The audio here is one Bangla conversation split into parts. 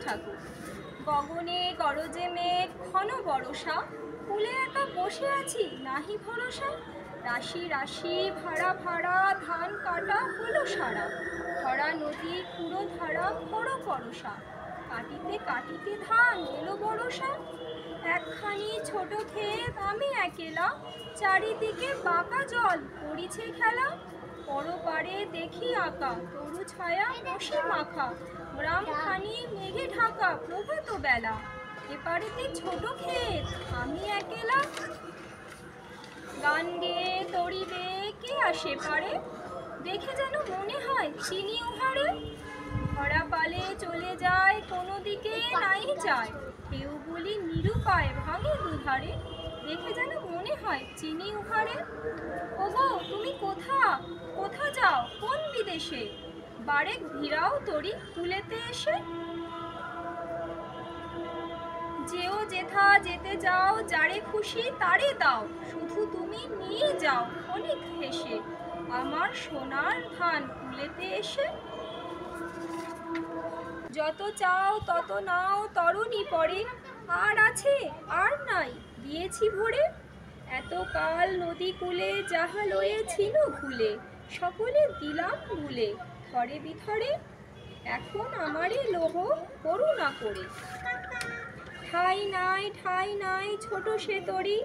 ঠাকুর। গগনে গরজে মেঘ ঘন বরষা, কূলে একা বসে আছি নাহি ভরসা। রাশি রাশি ভাড়া ভাড়া ধান কাটা হলো সারা, ভরা নদী পুরো ধারা বড় পরশা। কাটিতে কাটিতে ধান এলো বরষা, একখানি ছোট ক্ষেত আমি একেলা, চারিদিকে বাঁকা জল পড়িছে খেলা। পরপারে দেখি আঁকা তরু ছায়া বসে মাখা, গ্রামখানি মেঘে ঢাকা প্রভাত বেলা। এপারেতে ছোট ক্ষেত আমি একেলা, গান গেয়ে তরি বেয়ে কে আসে পারে, দেখে যেন মনে হয় চিনি উহারে। ভরা পালে চলে যায় কোনো দিকে নাই যায়, কেউ বলি নিরুপায় ভাঙে দুধারে, দেখে যেন মনে হয় চিনি উহারে। ওগো তুমি কোথা কোথা যাও কোন বিদেশে, বারেক ভিড়াও তরি কুলেতে এসে। যেও যেথা যেতে যাও যারে খুশি তারে দাও, শুধু তুমি নিয়ে যাও অনেক হেসে আমার সোনার ধান কুলেতে এসে। যত চাও তত নাও তরুণী পরে, আর আছে আর নাই দিয়েছি ভরে। এতকাল নদী কূলে যাহা লয়েছিল ভুলে, সকলে দিলাম ভুলে থরে বিথরে। এখন আমারে লোহ করুণা করে, ঠাই নাই ছোট সে তরি,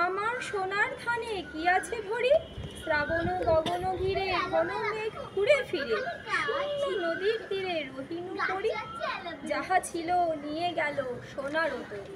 আমার সোনার ধানে কি আছে ভরি। শ্রাবণ গগন ঘিরে ঘন মেঘ ঘুরে ফিরে, শূন্য নদীর তীরে রহিনু করি, যাহা ছিল নিয়ে গেল সোনার তরি।